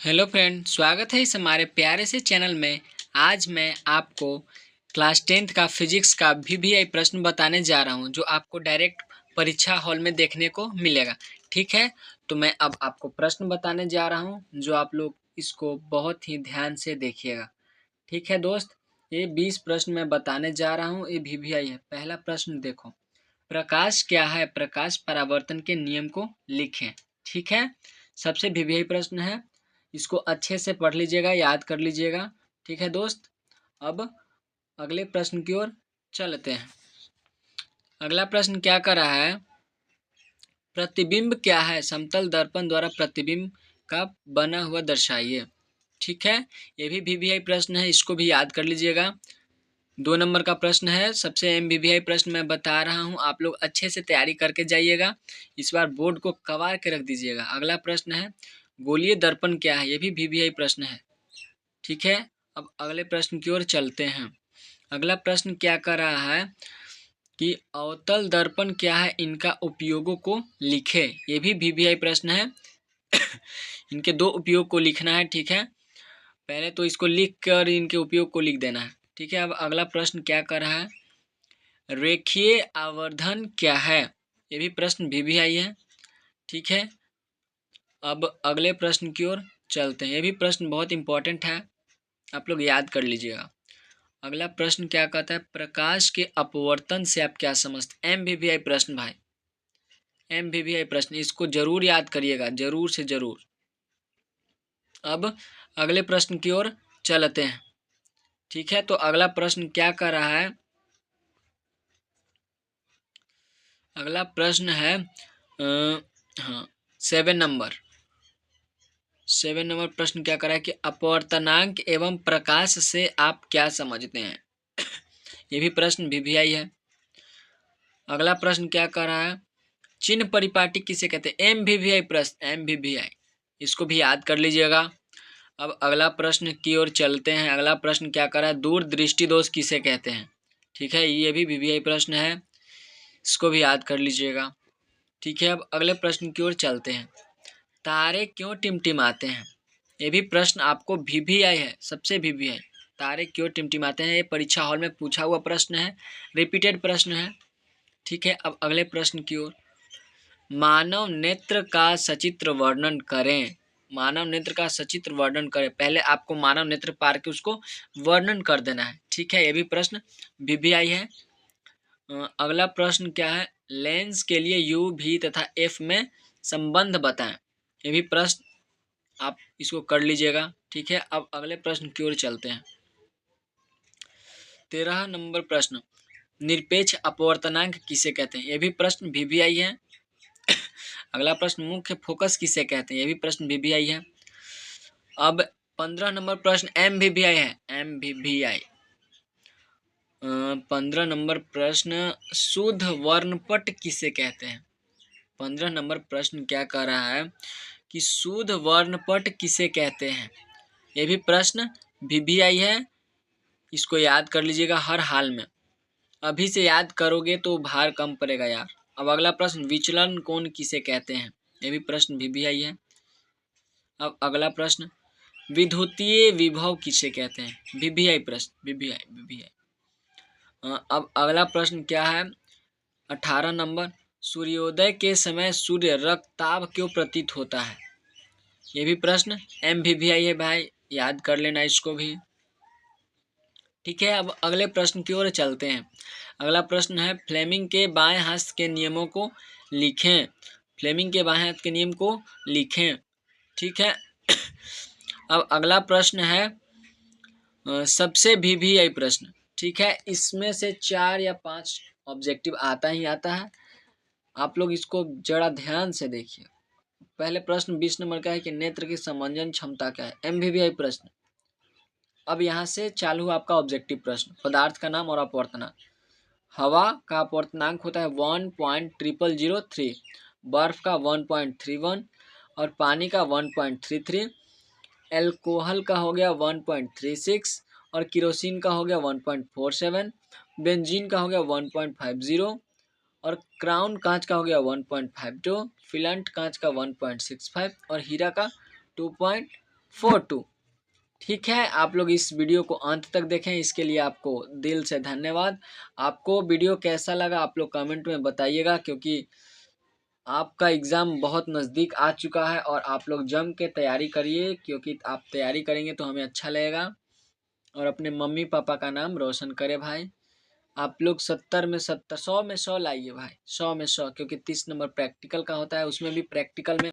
Hello friend, स्वागत है इस हमारे प्यारे से चैनल में। आज मैं आपको क्लास 10th का फिजिक्स का वीवीआई प्रश्न बताने जा रहा हूं, जो आपको डायरेक्ट परीक्षा हॉल में देखने को मिलेगा। ठीक है, तो मैं अब आपको प्रश्न बताने जा रहा हूं, जो आप लोग इसको बहुत ही ध्यान से देखिएगा। ठीक है दोस्त, ये 20 प्रश्न मैं बताने जा रहा हूँ। ये वीवीआई है। पहला प्रश्न देखो, प्रकाश क्या है? प्रकाश परावर्तन के नियम को लिखें। ठीक है, सबसे वीवीआई प्रश्न है, इसको अच्छे से पढ़ लीजिएगा, याद कर लीजिएगा। ठीक है दोस्त, अब अगले प्रश्न की ओर चलते हैं। अगला प्रश्न क्या कर रहा है? प्रतिबिंब क्या है? समतल दर्पण द्वारा प्रतिबिंब का बना हुआ दर्शाइए। ठीक है, ये भी वीवीआई प्रश्न है, इसको भी याद कर लीजिएगा। 2 नंबर का प्रश्न है, सबसे एमवीवीआई प्रश्न मैं बता रहा हूँ, आप लोग अच्छे से तैयारी करके जाइएगा। इस बार बोर्ड को कवर के रख दीजिएगा। अगला प्रश्न है, गोलीय दर्पण क्या है? ये भी वीवीआई प्रश्न है। ठीक है, अब अगले प्रश्न की ओर चलते हैं। अगला प्रश्न क्या कर रहा है कि अवतल दर्पण क्या है? इनका उपयोगों को लिखे। ये भी वीवीआई प्रश्न है। इनके 2 उपयोग को लिखना है। ठीक है, पहले तो इसको लिख कर इनके उपयोग को लिख देना है। ठीक है, अब अगला प्रश्न क्या कर रहा है? रेखीय आवर्धन क्या है? ये भी प्रश्न वीवीआई है। ठीक है, अब अगले प्रश्न की ओर चलते हैं। ये भी प्रश्न बहुत इंपॉर्टेंट है, आप लोग याद कर लीजिएगा। अगला प्रश्न क्या कहता है? प्रकाश के अपवर्तन से आप क्या समझते हैं? एमवीवीआई प्रश्न भाई, एमवीवीआई प्रश्न, इसको जरूर याद करिएगा, जरूर से जरूर। अब अगले प्रश्न की ओर चलते हैं। ठीक है, तो अगला प्रश्न क्या कर रहा है? अगला प्रश्न है हाँ 7 नंबर प्रश्न क्या कर रहा है कि अपवर्तनांक एवं प्रकाश से आप क्या समझते हैं? ये भी प्रश्न वीवीआई है। अगला प्रश्न क्या कर रहा है? चिन्ह परिपाटी किसे कहते हैं? एमवीवीआई प्रश्न, एमवीवीआई, इसको भी याद कर लीजिएगा। अब अगला प्रश्न की ओर चलते हैं। अगला प्रश्न क्या कर रहा है? दूरदृष्टि दोष किसे कहते हैं? ठीक है, ये भी वीवीआई प्रश्न है, इसको भी याद कर लीजिएगा। ठीक है, अब अगले प्रश्न की ओर चलते हैं। तारे क्यों टिमटिमाते हैं? ये भी प्रश्न आपको वीवीआई है, सबसे वीवीआई। तारे क्यों टिमटिमाते हैं? ये परीक्षा हॉल में पूछा हुआ प्रश्न है, रिपीटेड प्रश्न है। ठीक है, अब अगले प्रश्न की ओर। मानव नेत्र का सचित्र वर्णन करें। मानव नेत्र का सचित्र वर्णन करें। पहले आपको मानव नेत्र पार के उसको वर्णन कर देना है। ठीक है, ये भी प्रश्न वीवीआई है। अगला प्रश्न क्या है? लेंस के लिए यू भी तथा एफ में संबंध बताएं। ये भी प्रश्न आप इसको कर लीजिएगा। ठीक है, अब अगले प्रश्न की ओर चलते हैं। 13 नंबर प्रश्न, निरपेक्ष अपवर्तनांक किसे कहते हैं? ये भी प्रश्न वीवीआई है। अगला प्रश्न, मुख्य फोकस किसे कहते हैं? ये भी प्रश्न वीवीआई है। अब 15 नंबर प्रश्न एमवीवीआई है, एमवीवीआई। 15 नंबर प्रश्न, शुद्ध वर्णपट किसे कहते हैं? 15 नंबर प्रश्न क्या कह रहा है कि शुद्ध वर्णपट किसे कहते हैं? ये भी प्रश्न वीवीआई है, इसको याद कर लीजिएगा हर हाल में। अभी से याद करोगे तो भार कम पड़ेगा यार। अब अगला प्रश्न, विचलन कोण किसे कहते हैं? ये भी प्रश्न वीवीआई है। अब अगला प्रश्न, विद्युतीय विभव किसे कहते हैं? वीवीआई प्रश्न, वीवीआई। अब अगला प्रश्न क्या है? 18 नंबर, सूर्योदय के समय सूर्य रक्तताप क्यों प्रतीत होता है? ये भी प्रश्न एमवीवीआई है भाई, याद कर लेना इसको भी। ठीक है, अब अगले प्रश्न की ओर चलते हैं। अगला प्रश्न है, फ्लेमिंग के बाएं हाथ के नियमों को लिखें। फ्लेमिंग के बाएं हाथ के नियम को लिखें। ठीक है, अब अगला प्रश्न है सबसे वीवीआई प्रश्न। ठीक है, इसमें से 4 या 5 ऑब्जेक्टिव आता ही आता है, आप लोग इसको जरा ध्यान से देखिए। पहले प्रश्न 20 नंबर का है कि नेत्र की समंजन क्षमता क्या है? एमवीवीआई प्रश्न। अब यहाँ से चालू आपका ऑब्जेक्टिव प्रश्न, पदार्थ का नाम और अपवर्तनांक। हवा का अपवर्तनांक होता है 1.0003, बर्फ का 1.31 और पानी का 1.33, एल्कोहल का हो गया 1.36 और किरोसिन का हो गया 1.47, बेंजीन का हो गया 1.50 और क्राउन कांच का हो गया 1.52, फिलंट कांच का 1.65 और हीरा का 2. 42। ठीक है, आप लोग इस वीडियो को अंत तक देखें, इसके लिए आपको दिल से धन्यवाद। आपको वीडियो कैसा लगा आप लोग कमेंट में बताइएगा, क्योंकि आपका एग्ज़ाम बहुत नज़दीक आ चुका है और आप लोग जम के तैयारी करिए, क्योंकि आप तैयारी करेंगे तो हमें अच्छा लगेगा और अपने मम्मी पापा का नाम रोशन करें भाई। आप लोग 70 में 70, 100 में 100 लाइए भाई, 100 में 100, क्योंकि 30 नंबर प्रैक्टिकल का होता है, उसमें भी प्रैक्टिकल में